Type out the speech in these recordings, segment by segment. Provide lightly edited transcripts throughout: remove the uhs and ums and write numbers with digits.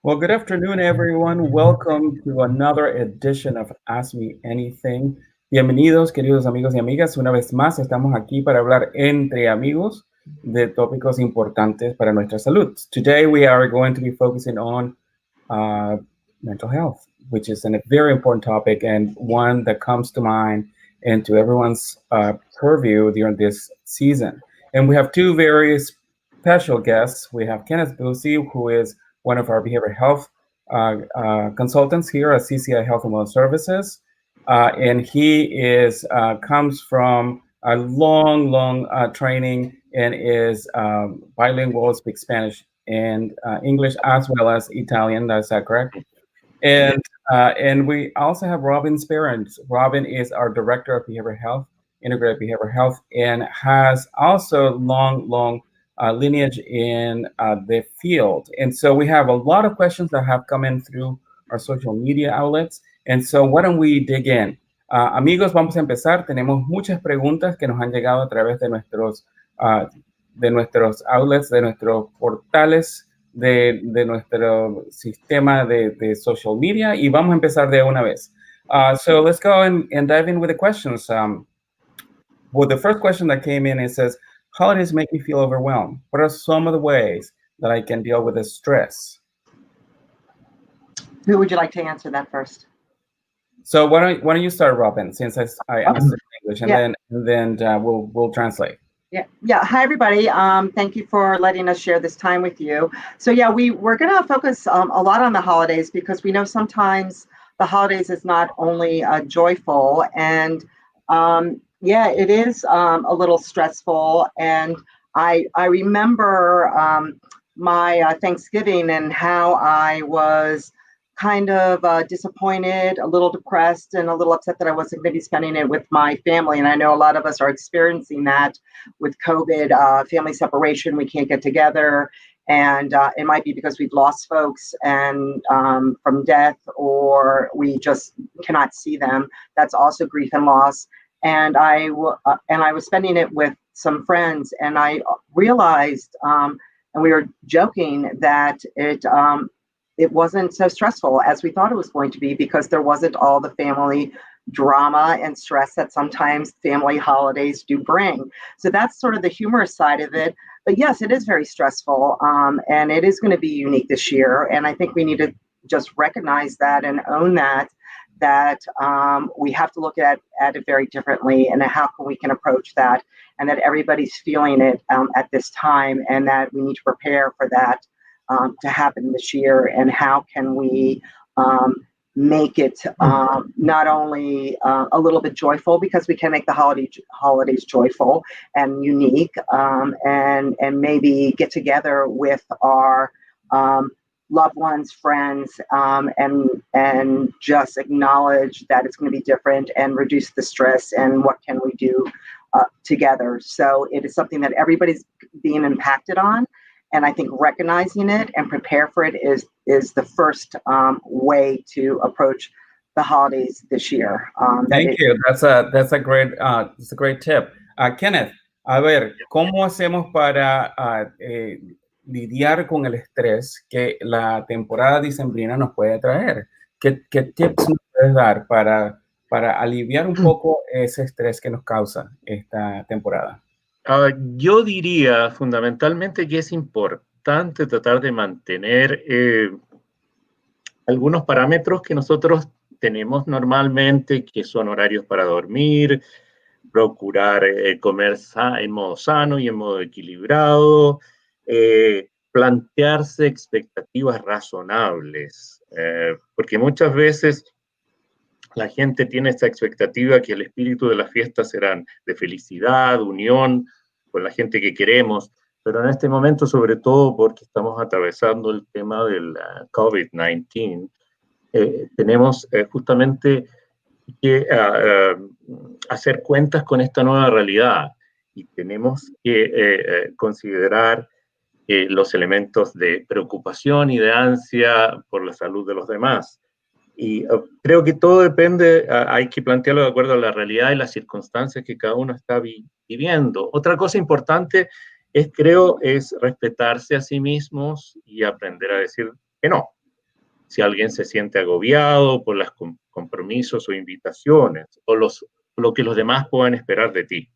Well, good afternoon, everyone. Welcome to another edition of Ask Me Anything. Bienvenidos, queridos amigos y amigas. Una vez más, estamos aquí para hablar entre amigos de tópicos importantes para nuestra salud. Today, we are going to be focusing on mental health, which is a very important topic and one that comes to mind and to everyone's purview during this season. And we have two very special guests. We have Kenneth Bussi, who is one of our behavioral health consultants here at CCI Health and Wellness Services. And he comes from a long training and is bilingual, speaks Spanish and English as well as Italian. Is that correct? And we also have Robin Sperrins. Robin is our Director of Behavioral Health, Integrated Behavioral Health, and has also long lineage in the field. And so we have a lot of questions that have come in through our social media outlets. And so why don't we dig in? Amigos, vamos a empezar. Tenemos muchas preguntas que nos han llegado a través de nuestros outlets, de nuestros portales, de nuestro sistema de social media, y vamos a empezar de una vez. So let's go and dive in with the questions. Well, the first question that came in, it says, holidays make me feel overwhelmed. What are some of the ways that I can deal with the stress? Who would you like to answer that first? So why don't you start, Robin, since I answered in English, and then we'll translate. Yeah. Hi, everybody. Thank you for letting us share this time with you. So yeah, we're going to focus a lot on the holidays because we know sometimes the holidays is not only joyful, and it is a little stressful. And I remember my Thanksgiving and how I was kind of disappointed, a little depressed, and a little upset that I wasn't going to be spending it with my family. And I know a lot of us are experiencing that with COVID, family separation. We can't get together, and it might be because we've lost folks and from death, or we just cannot see them. That's also grief and loss. And I was spending it with some friends, and I realized, and we were joking, that it wasn't so stressful as we thought it was going to be, because there wasn't all the family drama and stress that sometimes family holidays do bring. So that's sort of the humorous side of it. But yes, it is very stressful, and it is going to be unique this year. And I think we need to just recognize that and own that we have to look at it very differently, and how we can approach that, and that everybody's feeling it at this time, and that we need to prepare for that to happen this year. And how can we make it not only a little bit joyful, because we can make the holidays joyful and unique, and maybe get together with our loved ones, friends, and just acknowledge that it's going to be different and reduce the stress, and what can we do together. So it is something that everybody's being impacted on. And I think recognizing it and prepare for it is the first way to approach the holidays this year. Thank you. That's a great tip. Kenneth, a ver, ¿cómo hacemos para lidiar con el estrés que la temporada decembrina nos puede traer? ¿Qué tips nos puedes dar para aliviar un poco ese estrés que nos causa esta temporada? Yo diría fundamentalmente que es importante tratar de mantener algunos parámetros que nosotros tenemos normalmente, que son horarios para dormir, procurar comer en modo sano y en modo equilibrado, plantearse expectativas razonables, porque muchas veces la gente tiene esta expectativa que el espíritu de la fiesta será de felicidad, unión con la gente que queremos, pero en este momento, sobre todo porque estamos atravesando el tema del COVID-19, tenemos justamente que hacer cuentas con esta nueva realidad, y tenemos que considerar los elementos de preocupación y de ansia por la salud de los demás. Y creo que todo depende, hay que plantearlo de acuerdo a la realidad y las circunstancias que cada uno está viviendo. Otra cosa importante es respetarse a sí mismos y aprender a decir que no. si alguien se siente agobiado por los compromisos o invitaciones, o lo que los demás puedan esperar de ti.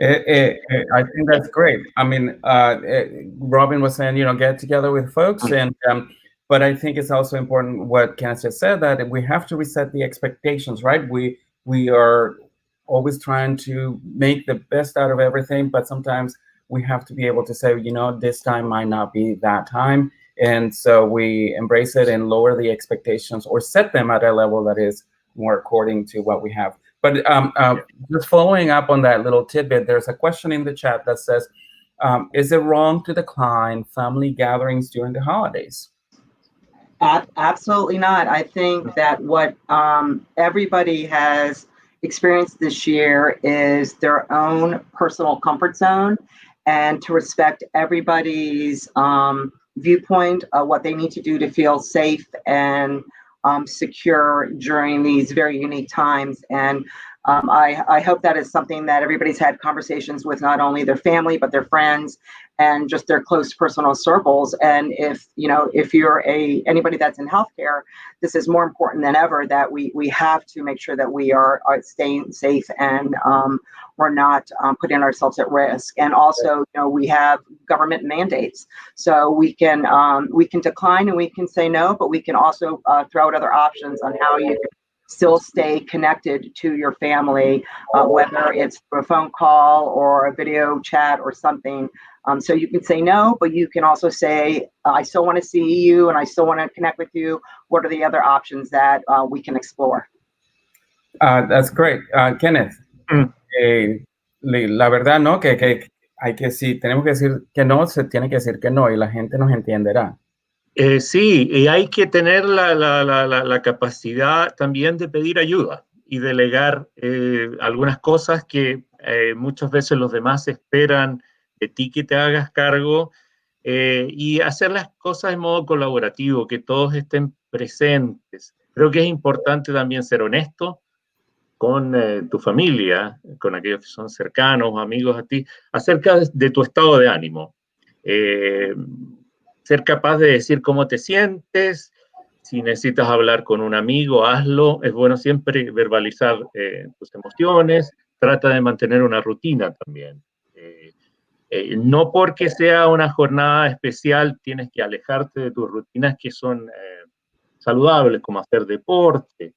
I think that's great. I mean, Robin was saying, get together with folks, but I think it's also important what Kenneth just said, that we have to reset the expectations, right? We are always trying to make the best out of everything, but sometimes we have to be able to say, this time might not be that time. And so we embrace it and lower the expectations or set them at a level that is more according to what we have. But just following up on that little tidbit, there's a question in the chat that says, is it wrong to decline family gatherings during the holidays? Absolutely not. I think that what everybody has experienced this year is their own personal comfort zone, and to respect everybody's viewpoint of what they need to do to feel safe and secure during these very unique times. And I hope that is something that everybody's had conversations with, not only their family, but their friends and just their close personal circles. And if you're anybody that's in healthcare, this is more important than ever, that we have to make sure that we are staying safe and we're not putting ourselves at risk. And also, we have government mandates, so we can decline and we can say no, but we can also throw out other options on how you can still stay connected to your family, whether it's through a phone call or a video chat or something. So you can say no, but you can also say, I still want to see you and I still want to connect with you. What are the other options that we can explore? That's great. Kenneth, la verdad, ¿no? Que hay que, si tenemos que decir que no, se tiene que decir que no y la gente nos entenderá. Sí, y hay que tener la capacidad también de pedir ayuda y delegar algunas cosas que muchas veces los demás esperan de ti que te hagas cargo, y hacer las cosas de modo colaborativo, que todos estén presentes. Creo que es importante también ser honesto con tu familia, con aquellos que son cercanos o amigos a ti, acerca de tu estado de ánimo. Ser capaz de decir cómo te sientes. Si necesitas hablar con un amigo, hazlo. Es bueno siempre verbalizar tus emociones. Trata de mantener una rutina también. No porque sea una jornada especial tienes que alejarte de tus rutinas que son saludables, como hacer deporte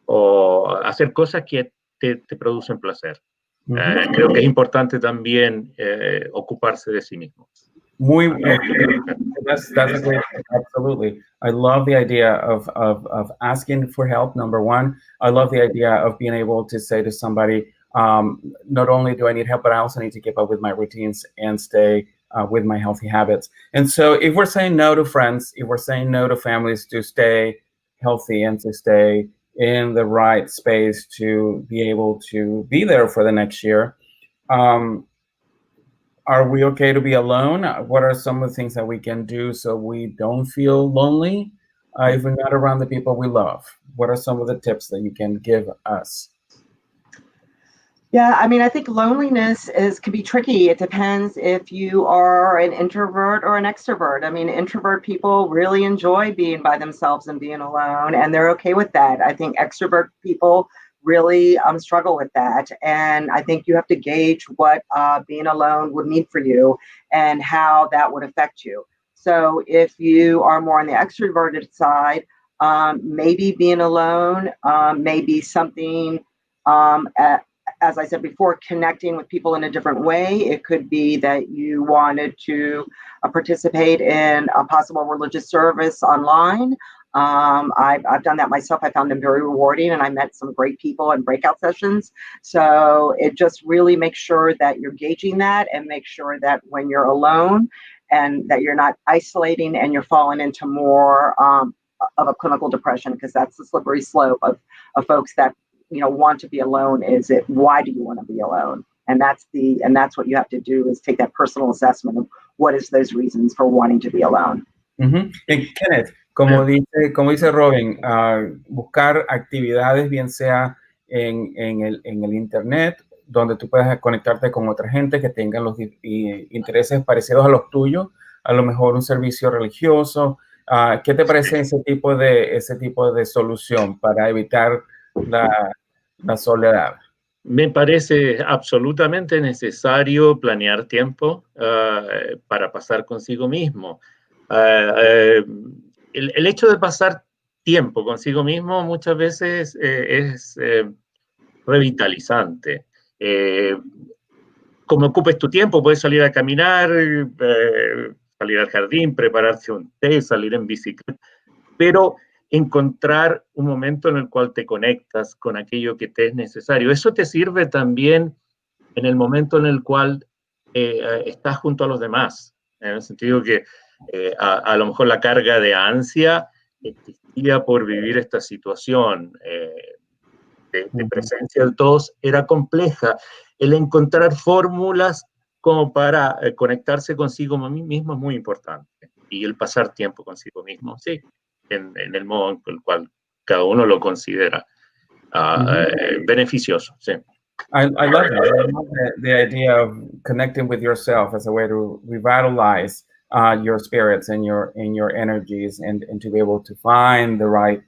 o hacer cosas que te producen placer. Creo que es importante también ocuparse de sí mismo. That's a great, absolutely. I love the idea of asking for help, number one. I love the idea of being able to say to somebody, not only do I need help, but I also need to keep up with my routines and stay with my healthy habits. And so if we're saying no to friends, if we're saying no to families to stay healthy and to stay in the right space to be able to be there for the next year, are we okay to be alone? What are some of the things that we can do so we don't feel lonely if we're not around the people we love? What are some of the tips that you can give us? Yeah, I mean, I think loneliness can be tricky. It depends if you are an introvert or an extrovert. I mean, introvert people really enjoy being by themselves and being alone, and they're okay with that. I think extrovert people really struggle with that. And I think you have to gauge what being alone would mean for you and how that would affect you. So if you are more on the extroverted side, maybe being alone may be something, as I said before, connecting with people in a different way. It could be that you wanted to participate in a possible religious service online. I've done that myself. I found them very rewarding, and I met some great people in breakout sessions. So it just really makes sure that you're gauging that, and make sure that when you're alone and that you're not isolating and you're falling into more of a clinical depression, because that's the slippery slope of folks that want to be alone. Is it, why do you want to be alone? And that's what you have to do, is take that personal assessment of what is those reasons for wanting to be alone. Mm-hmm. Kenneth, como dice Robin, buscar actividades, bien sea en el internet, donde tú puedas conectarte con otra gente que tengan los intereses parecidos a los tuyos, a lo mejor un servicio religioso, ¿Qué te parece ese tipo de solución para evitar la soledad? Me parece absolutamente necesario planear tiempo para pasar consigo mismo. El hecho de pasar tiempo consigo mismo muchas veces es revitalizante. Como ocupes tu tiempo, puedes salir a caminar, salir al jardín, prepararse un té, salir en bicicleta, pero encontrar un momento en el cual te conectas con aquello que te es necesario. Eso te sirve también en el momento en el cual estás junto a los demás, en el sentido que a lo mejor la carga de ansia existía por vivir esta situación de presencia de todos era compleja. El encontrar fórmulas como para conectarse consigo mismo es muy importante. Y el pasar tiempo consigo mismo, sí, en el modo en el cual cada uno lo considera beneficioso, sí. I love that. I love the idea of connecting with yourself as a way to revitalize your spirits and your energies, and to be able to find the right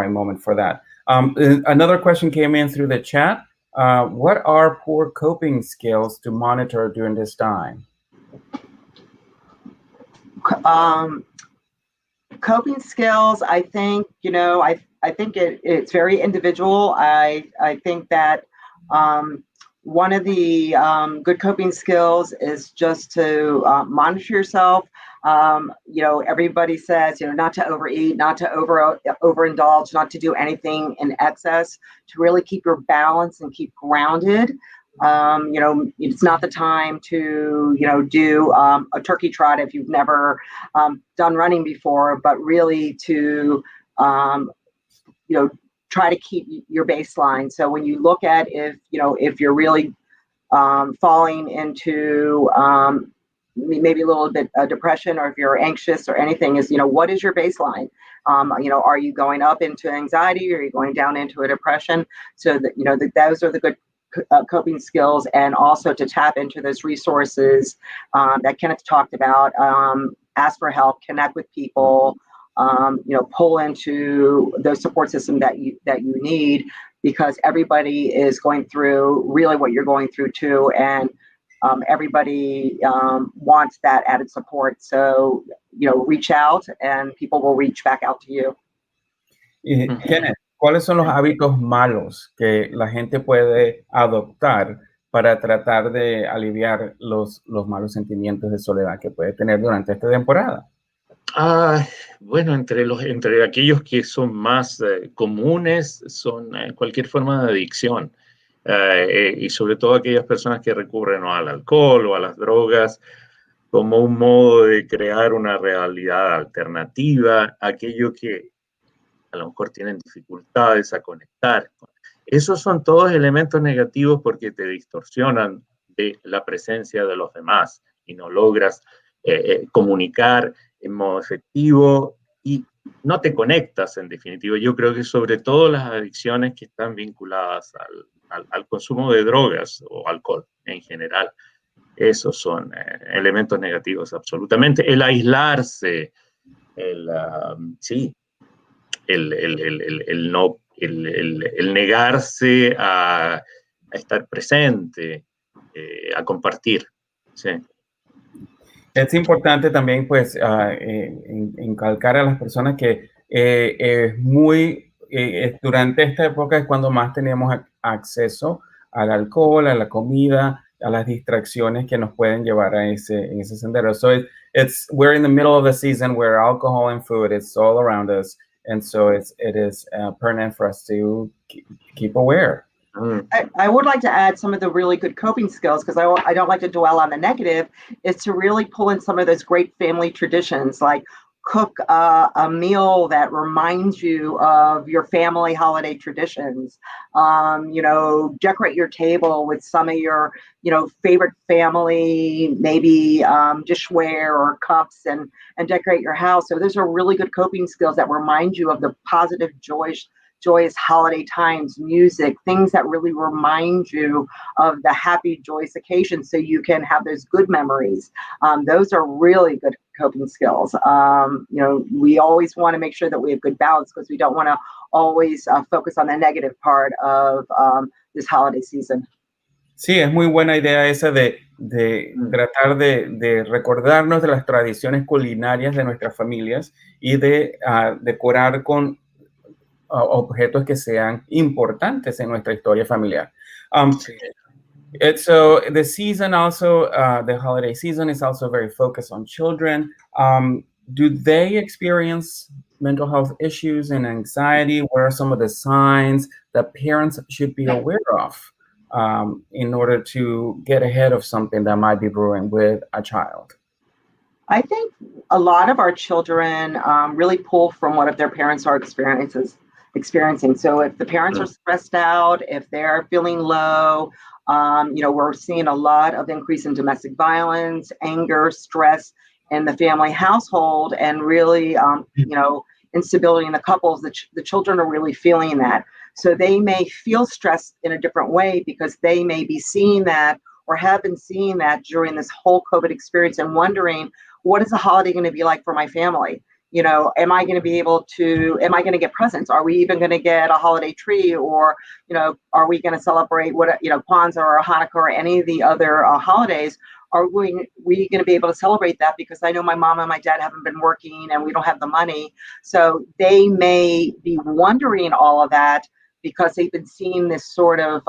moment for that. Another question came in through the chat. What are poor coping skills to monitor during this time? Coping skills, I think, I think it's very individual. I think that one of the good coping skills is just to monitor yourself. Everybody says, not to overeat, not to overindulge, not to do anything in excess, to really keep your balance and keep grounded. It's not the time to, do a turkey trot if you've never done running before, but really to, try to keep your baseline. So when you look at if you're really falling into maybe a little bit of depression, or if you're anxious or anything, is, what is your baseline? Are you going up into anxiety, or are you going down into a depression? So that, those are the good coping skills, and also to tap into those resources that Kenneth talked about. Ask for help, connect with people, pull into those support system that you need, because everybody is going through really what you're going through too, and everybody wants that added support. So reach out, and people will reach back out to you. Kenneth, ¿cuáles son los hábitos malos que la gente puede adoptar para tratar de aliviar los malos sentimientos de soledad que puede tener durante esta temporada? Bueno, entre aquellos que son más comunes son cualquier forma de adicción, y sobre todo aquellas personas que recurren al alcohol o a las drogas como un modo de crear una realidad alternativa, aquello que a lo mejor tienen dificultades a conectar. Esos son todos elementos negativos porque te distorsionan de la presencia de los demás y no logras comunicar en modo efectivo y no te conectas, en definitiva. Yo creo que sobre todo las adicciones que están vinculadas al consumo de drogas o alcohol en general, esos son elementos negativos absolutamente. El aislarse, el negarse a estar presente, a compartir. Sí. Es importante también, pues, incalcar a las personas que durante esta época es cuando más tenemos acceso al alcohol, a la comida, a las distracciones que nos pueden llevar a ese sendero. So we're in the middle of the season where alcohol and food is all around us, and so it is pertinent for us to keep aware. I would like to add some of the really good coping skills, because I don't like to dwell on the negative, is to really pull in some of those great family traditions, like cook a meal that reminds you of your family holiday traditions. Decorate your table with some of your, favorite family, maybe dishware or cups, and decorate your house. So those are really good coping skills that remind you of the positive joys joyous holiday times, music, things that really remind you of the happy, joyous occasion so you can have those good memories. Those are really good coping skills. We always want to make sure that we have good balance because we don't want to always focus on the negative part of this holiday season. Sí, es muy buena idea esa de tratar de recordarnos de las tradiciones culinarias de nuestras familias y de decorar con objetos que sean importantes en nuestra historia familiar. So the season also, the holiday season is also very focused on children. Do they experience mental health issues and anxiety? What are some of the signs that parents should be aware of in order to get ahead of something that might be brewing with a child? I think a lot of our children really pull from what their parents are experiencing. So if the parents are stressed out, if they're feeling low, we're seeing a lot of increase in domestic violence, anger, stress in the family household, and really, instability in the couples. The children are really feeling that. So they may feel stressed in a different way because they may be seeing that or have been seeing that during this whole COVID experience and wondering, what is the holiday going to be like for my family? Am I going to get presents? Are we even going to get a holiday tree? Or, are we going to celebrate Kwanzaa or Hanukkah or any of the other holidays? Are we going to be able to celebrate that? Because I know my mom and my dad haven't been working and we don't have the money. So they may be wondering all of that because they've been seeing this sort of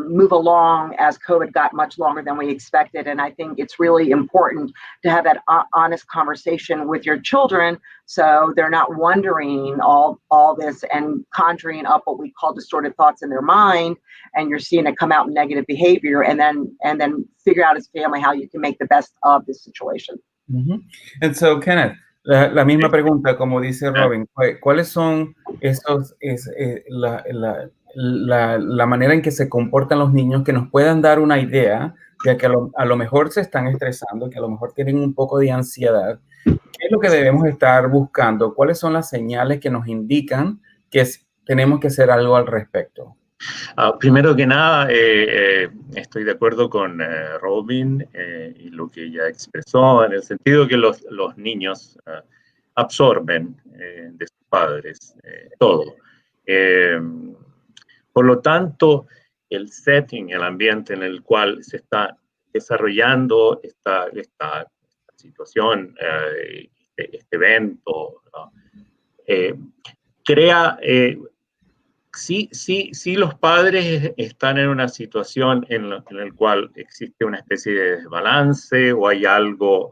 move along as COVID got much longer than we expected. And I think it's really important to have that honest conversation with your children so they're not wondering all this and conjuring up what we call distorted thoughts in their mind, and you're seeing it come out in negative behavior, and then figure out as a family how you can make the best of this situation. Mm-hmm. And so, Kenneth, la misma pregunta, como dice Robin, ¿cuáles son la manera en que se comportan los niños que nos puedan dar una idea de que a lo mejor se están estresando, que a lo mejor tienen un poco de ansiedad? ¿Qué es lo que debemos estar buscando? ¿Cuáles son las señales que nos indican que tenemos que hacer algo al respecto? Primero que nada, estoy de acuerdo con Robin y lo que ella expresó, en el sentido que los niños absorben de sus padres todo. Por lo tanto, el setting, el ambiente en el cual se está desarrollando esta situación, este evento, crea... Sí, los padres están en una situación en la cual existe una especie de desbalance o hay algo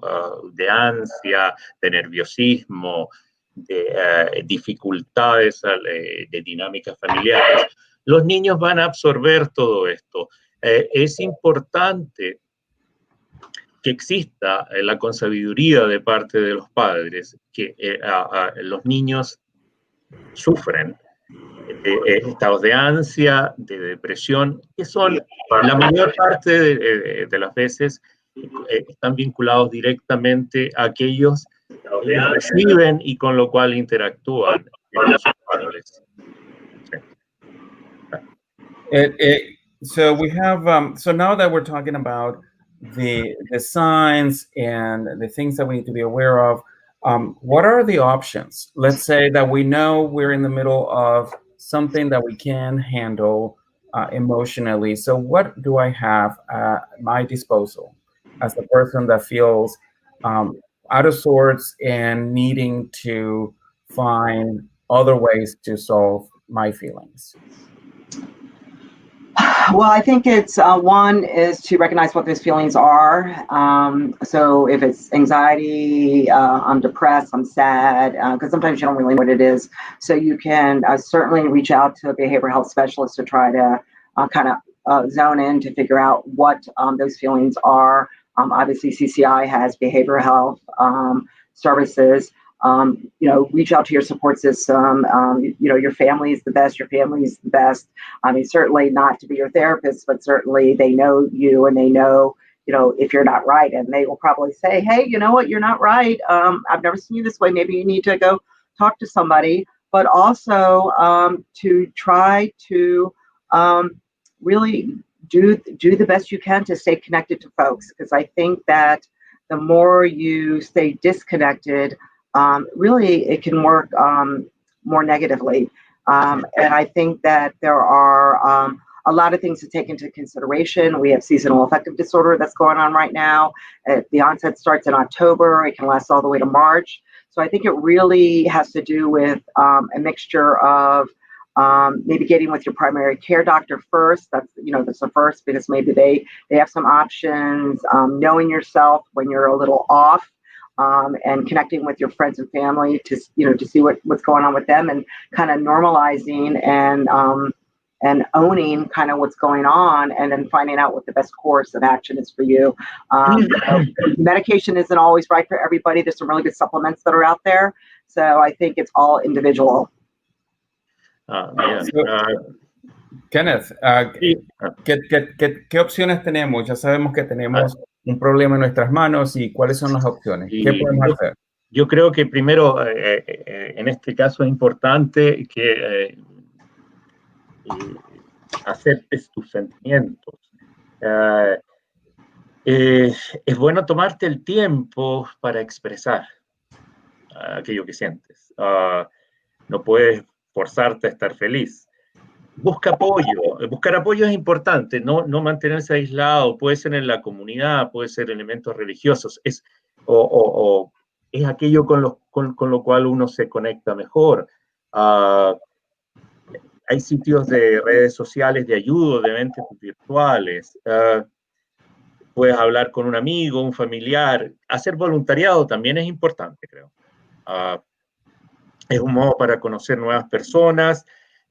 de ansia, de nerviosismo, de dificultades de dinámicas familiares. Los niños van a absorber todo esto. Es importante que exista la consabiduría de parte de los padres, que los niños sufren estados de ansia, de depresión, que son la mayor parte de las veces están vinculados directamente a aquellos que reciben y con lo cual interactúan con sus padres. So we have, so now that we're talking about the signs and the things that we need to be aware of, what are the options? Let's say that we know we're in the middle of something that we can handle emotionally. So what do I have at my disposal as a person that feels out of sorts and needing to find other ways to solve my feelings? Well, I think it's one is to recognize what those feelings are. So if it's anxiety, I'm depressed, I'm sad, because sometimes you don't really know what it is. So you can certainly reach out to a behavioral health specialist to try to kind of zone in to figure out what those feelings are. Obviously, CCI has behavioral health services. Reach out to your support system. Your family is the best. Your family is the best. I mean, certainly not to be your therapist, but certainly they know you and they know, if you're not right. And they will probably say, hey, you know what, you're not right. I've never seen you this way. Maybe you need to go talk to somebody. but also to try to really do the best you can to stay connected to folks, because I think that the more you stay disconnected, really it can work more negatively. And I think that there are a lot of things to take into consideration. We have seasonal affective disorder that's going on right now. The onset starts in October. It can last all the way to March. So I think it really has to do with a mixture of maybe getting with your primary care doctor first. That's the first, because maybe they have some options. Knowing yourself when you're a little off, and connecting with your friends and family to see what's going on with them, and kind of normalizing and owning kind of what's going on, and then finding out what the best course of action is for you. Medication isn't always right for everybody. There's some really good supplements that are out there. So I think it's all individual. Kenneth, ¿qué opciones tenemos? Ya sabemos que tenemos un problema en nuestras manos, y ¿cuáles son las opciones? ¿Qué podemos hacer? Yo creo que primero, en este caso es importante que aceptes tus sentimientos. Es bueno tomarte el tiempo para expresar aquello que sientes. No puedes forzarte a estar feliz. Busca apoyo. Buscar apoyo es importante, no mantenerse aislado. Puede ser en la comunidad, puede ser elementos religiosos. Es aquello con lo cual uno se conecta mejor. Hay sitios de redes sociales de ayuda, de eventos virtuales. Puedes hablar con un amigo, un familiar. Hacer voluntariado también es importante, creo. Es un modo para conocer nuevas personas,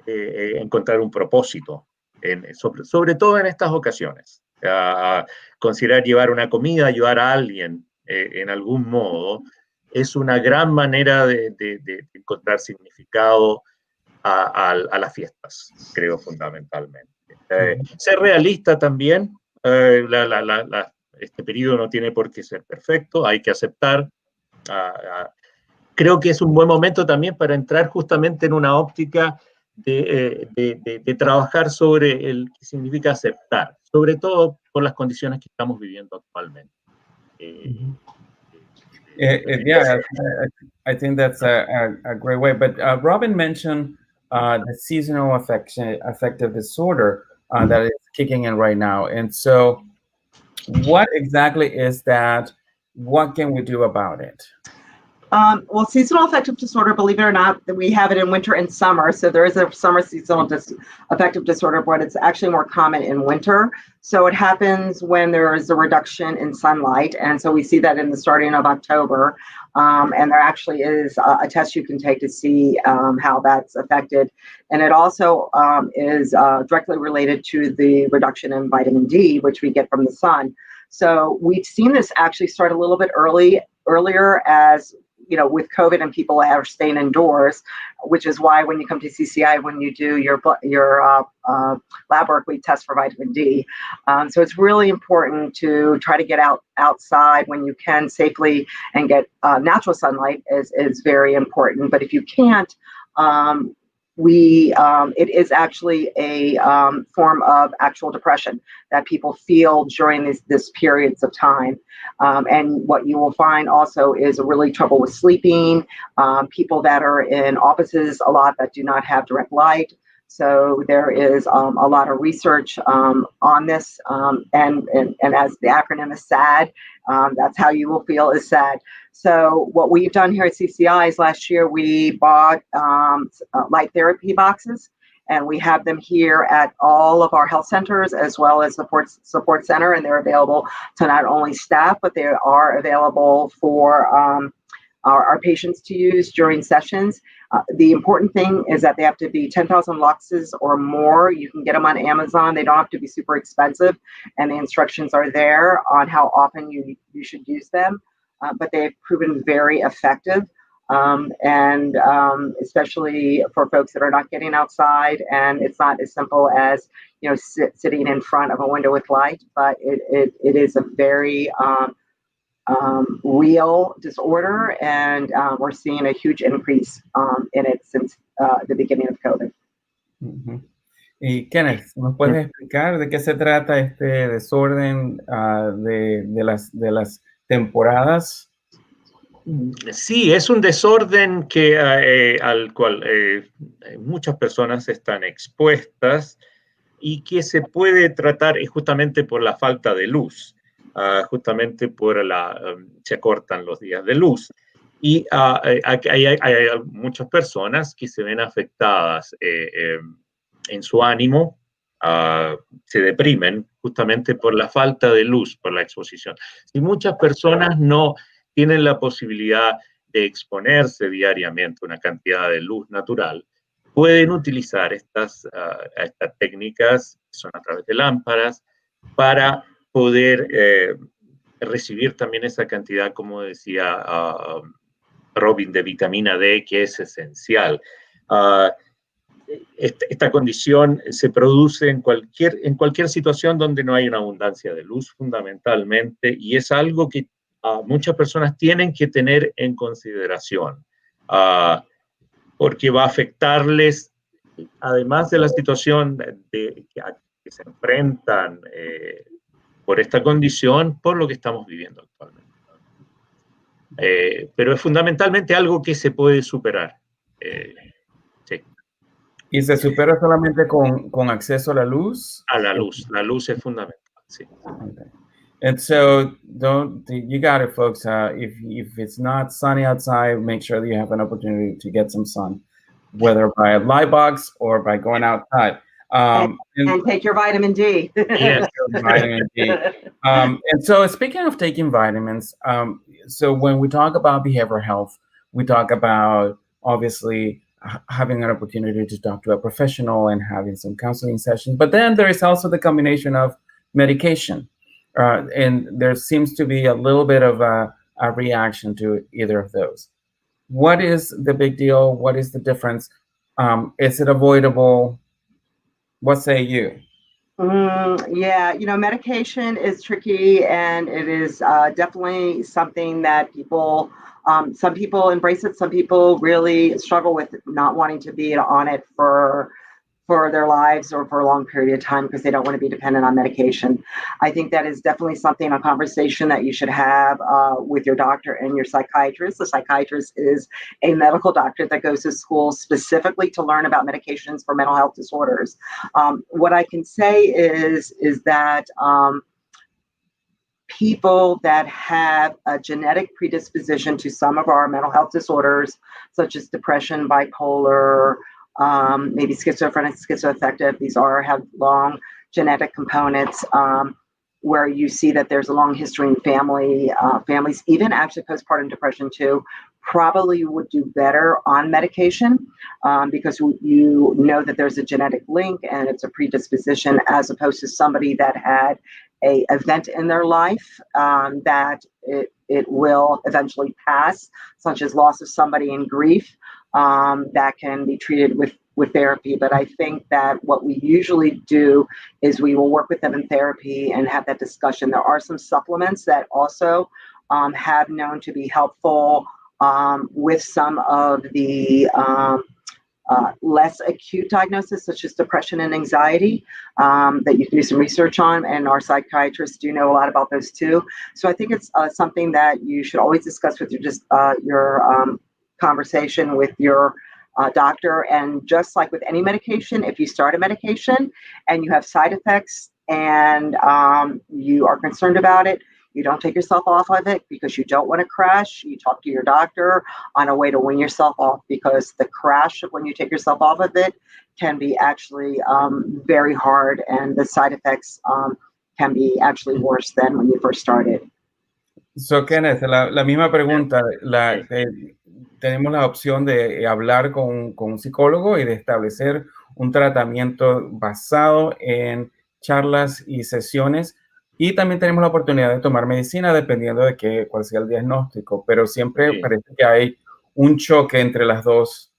encontrar un propósito, sobre todo en estas ocasiones. Considerar llevar una comida, ayudar a alguien en algún modo, es una gran manera de encontrar significado a las fiestas, creo, fundamentalmente. Ser realista también. Este periodo no tiene por qué ser perfecto, hay que aceptar. Creo que es un buen momento también para entrar justamente en una óptica de trabajar sobre el que significa aceptar, sobre todo por las condiciones que estamos viviendo actualmente. Yeah, I think that's a great way. But Robin mentioned the seasonal affective disorder that is kicking in right now. And so what exactly is that? What can we do about it? Well, seasonal affective disorder, believe it or not, we have it in winter and summer. So there is a summer seasonal affective disorder, but it's actually more common in winter. So it happens when there is a reduction in sunlight. And so we see that in the starting of October. And there actually is a test you can take to see how that's affected. And it also is directly related to the reduction in vitamin D, which we get from the sun. So we've seen this actually start a little bit earlier as with COVID and people are staying indoors, which is why when you come to CCI, when you do your lab work, we test for vitamin D. So it's really important to try to get outside when you can safely and get natural sunlight is very important. But if you can't, it is actually a form of actual depression that people feel during this periods of time. And what you will find also is a really trouble with sleeping, people that are in offices a lot that do not have direct light. So there is a lot of research on this, and as the acronym is SAD, that's how you will feel is SAD. So what we've done here at CCI is last year we bought light therapy boxes, and we have them here at all of our health centers as well as support center, and they're available to not only staff, but they are available for our patients to use during sessions. The important thing is that they have to be 10,000 luxes or more. You can get them on Amazon. They don't have to be super expensive, and the instructions are there on how often you should use them. But they've proven very effective, and especially for folks that are not getting outside. And it's not as simple as sitting in front of a window with light, but it is a very real disorder, and we're seeing a huge increase in it since the beginning of COVID. Ujú. Y Kenneth, ¿nos puedes explicar de qué se trata este desorden de las temporadas? Sí, es un desorden al cual muchas personas están expuestas y que se puede tratar justamente por la falta de luz, justamente se acortan los días de luz. Y hay muchas personas que se ven afectadas en su ánimo, se deprimen justamente por la falta de luz, por la exposición. Si muchas personas no tienen la posibilidad de exponerse diariamente a una cantidad de luz natural, pueden utilizar estas técnicas, que son a través de lámparas, para poder recibir también esa cantidad, como decía Robin, de vitamina D, que es esencial. Esta condición se produce en cualquier situación donde no hay una abundancia de luz, fundamentalmente, y es algo que muchas personas tienen que tener en consideración, porque va a afectarles, además de la situación que se enfrentan por esta condición, por lo que estamos viviendo actualmente. Pero es fundamentalmente algo que se puede superar. Sí. ¿Y se supera solamente con acceso a la luz? A la luz es fundamental, sí. Okay. And so you got it, folks. If it's not sunny outside, make sure that you have an opportunity to get some sun, whether by a light box or by going outside. And take your vitamin D. Yes. Vitamin D. And so speaking of taking vitamins, so when we talk about behavioral health, we talk about obviously having an opportunity to talk to a professional and having some counseling sessions. But then there is also the combination of medication. And there seems to be a little bit of a reaction to either of those. What is the big deal? What is the difference? Is it avoidable? What say you? Yeah, medication is tricky, and it is definitely something that some people embrace it. Some people really struggle with not wanting to be on it for their lives or for a long period of time because they don't want to be dependent on medication. I think that is definitely a conversation that you should have with your doctor and your psychiatrist. The psychiatrist is a medical doctor that goes to school specifically to learn about medications for mental health disorders. What I can say is that people that have a genetic predisposition to some of our mental health disorders, such as depression, bipolar, maybe schizophrenic, schizoaffective. These have long genetic components where you see that there's a long history in families, even actually postpartum depression too, probably would do better on medication because you know that there's a genetic link and it's a predisposition, as opposed to somebody that had an event in their life that it will eventually pass, such as loss of somebody in grief. That can be treated with therapy. But I think that what we usually do is we will work with them in therapy and have that discussion. There are some supplements that also have known to be helpful with some of the less acute diagnosis, such as depression and anxiety, that you can do some research on, and our psychiatrists do know a lot about those too. So I think it's something that you should always discuss with your conversation with your doctor. And just like with any medication, if you start a medication and you have side effects and you are concerned about it, you don't take yourself off of it because you don't want to crash. You talk to your doctor on a way to wean yourself off, because the crash of when you take yourself off of it can be actually very hard, and the side effects can be actually worse than when you first started. So, Kenneth, la misma pregunta. Tenemos la opción de hablar con un psicólogo y de establecer un tratamiento basado en charlas y sesiones. Y también tenemos la oportunidad de tomar medicina dependiendo de cuál sea el diagnóstico. Pero siempre parece que hay un choque entre las dos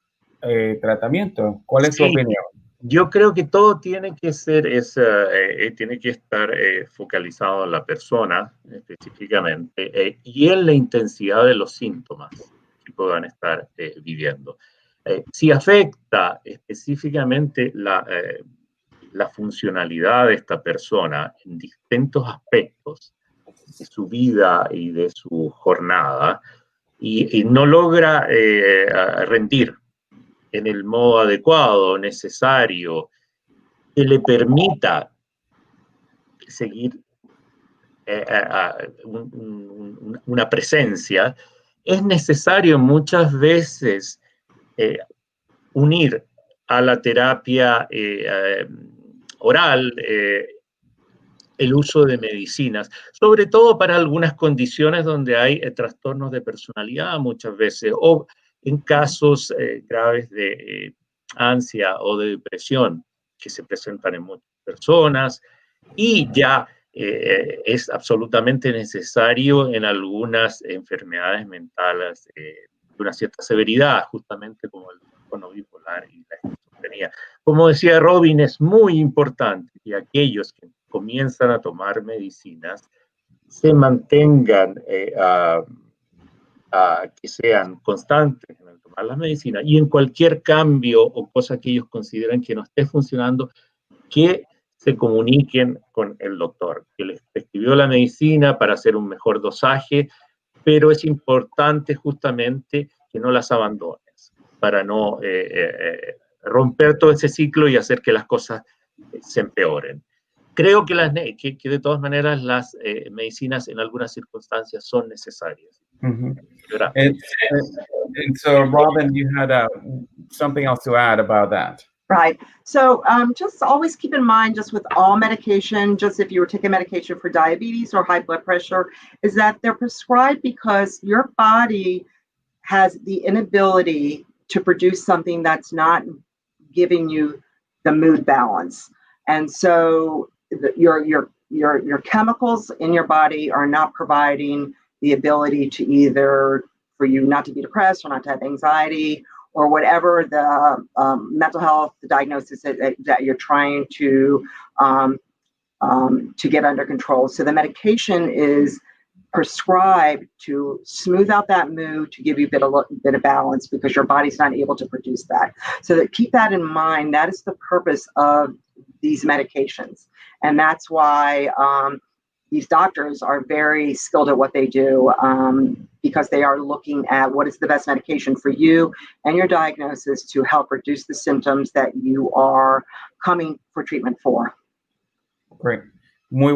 tratamientos. ¿Cuál es tu opinión? Yo creo que todo tiene que ser, tiene que estar focalizado en la persona específicamente y en la intensidad de los síntomas que puedan estar viviendo. Si afecta específicamente la funcionalidad de esta persona en distintos aspectos de su vida y de su jornada y no logra rendir en el modo adecuado, necesario, que le permita seguir una presencia, es necesario muchas veces unir a la terapia oral el uso de medicinas, sobre todo para algunas condiciones donde hay trastornos de personalidad muchas veces, o en casos graves de ansia o de depresión que se presentan en muchas personas, y ya es absolutamente necesario en algunas enfermedades mentales de una cierta severidad, justamente como el trastorno bipolar y la esquizofrenia. Como decía Robin, es muy importante que aquellos que comienzan a tomar medicinas se mantengan, que sean constantes en el tomar las medicinas y en cualquier cambio o cosa que ellos consideren que no esté funcionando, que se comuniquen con el doctor, que les prescribió la medicina para hacer un mejor dosaje, pero es importante justamente que no las abandones para no romper todo ese ciclo y hacer que las cosas se empeoren. Creo que, que de todas maneras las medicinas en algunas circunstancias son necesarias. Mm-hmm. And so, Robin, you had something else to add about that. Right. So just always keep in mind, just with all medication, just if you were taking medication for diabetes or high blood pressure, is that they're prescribed because your body has the inability to produce something that's not giving you the mood balance. And so your chemicals in your body are not providing the ability to either for you not to be depressed or not to have anxiety or whatever the mental health the diagnosis that you're trying to get under control. So the medication is prescribed to smooth out that mood, to give you a bit of balance, because your body's not able to produce that. So that keep that in mind. That is the purpose of these medications. And that's why these doctors are very skilled at what they do, because they are looking at what is the best medication for you and your diagnosis to help reduce the symptoms that you are coming for treatment for. Great. Muy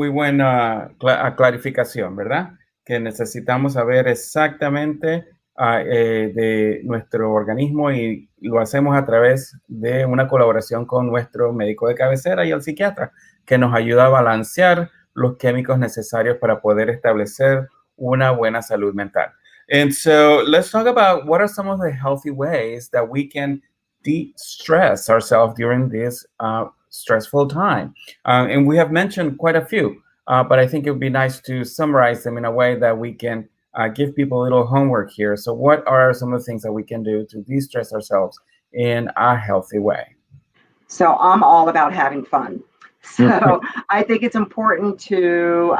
buena clarificación, ¿verdad? Que necesitamos saber exactamente de nuestro organismo y lo hacemos a través de una colaboración con nuestro médico de cabecera y el psiquiatra, que nos ayuda a balancear los químicos necesarios para poder establecer una buena salud mental. And so let's talk about what are some of the healthy ways that we can de-stress ourselves during this stressful time. And we have mentioned quite a few, but I think it would be nice to summarize them in a way that we can give people a little homework here. So what are some of the things that we can do to de-stress ourselves in a healthy way? So I'm all about having fun. So I think it's important to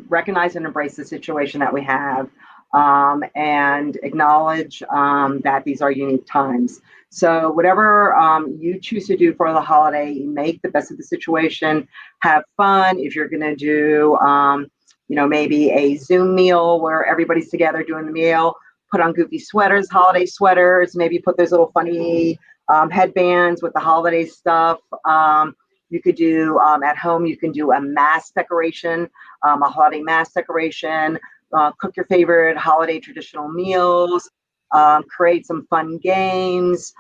recognize and embrace the situation that we have, and acknowledge that these are unique times. So whatever you choose to do for the holiday, make the best of the situation, have fun. If you're going to do, maybe a Zoom meal where everybody's together doing the meal, put on goofy sweaters, holiday sweaters, maybe put those little funny headbands with the holiday stuff. You could do at home, you can do a mass decoration, a holiday mass decoration, cook your favorite holiday traditional meals, create some fun games,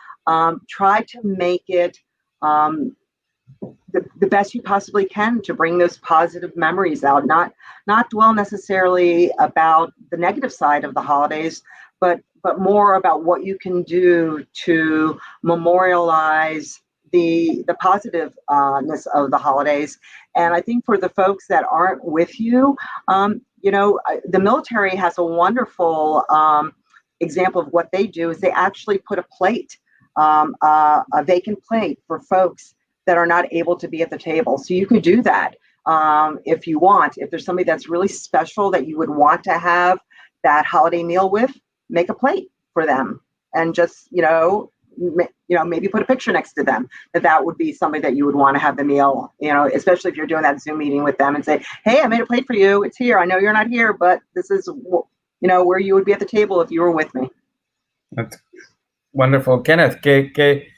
try to make it the best you possibly can to bring those positive memories out, not dwell necessarily about the negative side of the holidays, but more about what you can do to memorialize the positiveness of the holidays. And I think for the folks that aren't with you, the military has a wonderful example of what they do is they actually put a plate a vacant plate for folks that are not able to be at the table. So you could do that if you want. If there's somebody that's really special that you would want to have that holiday meal with, make a plate for them and just, maybe put a picture next to them that would be somebody that you would want to have the meal, especially if you're doing that Zoom meeting with them and say, hey, I made a plate for you. It's here. I know you're not here, but this is, where you would be at the table if you were with me. That's wonderful. Kenneth, ¿qué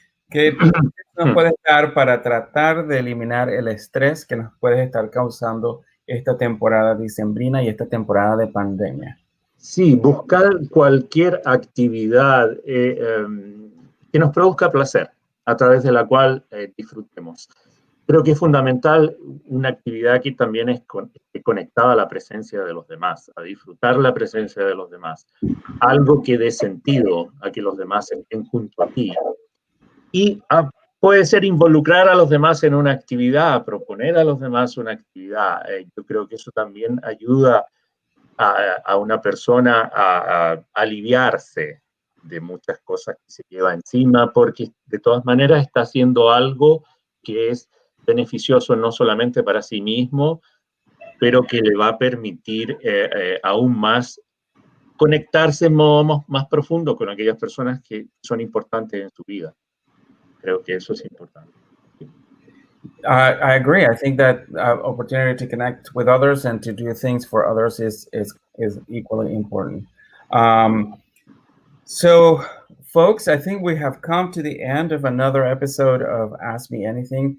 nos puedes dar para tratar de eliminar el estrés que nos puede estar causando esta temporada decembrina y esta temporada de pandemia? Sí, buscar cualquier actividad que nos produzca placer, a través de la cual disfrutemos. Creo que es fundamental una actividad que también es conectada a la presencia de los demás, a disfrutar la presencia de los demás. Algo que dé sentido a que los demás estén junto a ti. Y puede ser involucrar a los demás en una actividad, proponer a los demás una actividad. Yo creo que eso también ayuda a una persona a aliviarse de muchas cosas que se lleva encima, porque de todas maneras está haciendo algo que es beneficioso no solamente para sí mismo, pero que le va a permitir aún más conectarse en modo más profundo con aquellas personas que son importantes en su vida. Creo que eso es importante. I agree. I think that opportunity to connect with others and to do things for others is equally important. So, folks, I think we have come to the end of another episode of Ask Me Anything.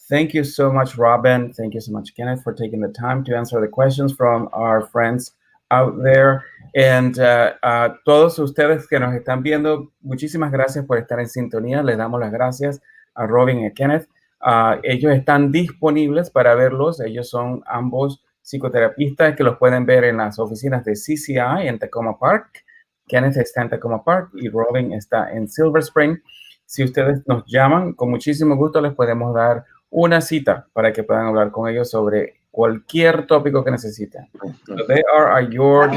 Thank you so much, Robin. Thank you so much, Kenneth, for taking the time to answer the questions from our friends out there. And todos ustedes que nos están viendo, muchísimas gracias por estar en sintonía. Les damos las gracias a Robin y a Kenneth. Ellos están disponibles para verlos. Ellos son ambos psicoterapistas que los pueden ver en las oficinas de CCI en Tacoma Park. Kenneth está en Tacoma Park y Robin está en Silver Spring. Si ustedes nos llaman, con muchísimo gusto les podemos dar una cita para que puedan hablar con ellos sobre cualquier tópico que necesiten. So they are your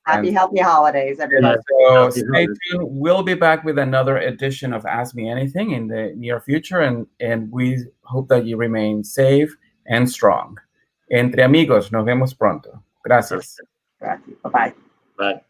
happy holidays, everybody. So stay tuned. We'll be back with another edition of Ask Me Anything in the near future, and we hope that you remain safe and strong. Entre amigos, nos vemos pronto. Gracias. Gracias. Bye-bye. Bye.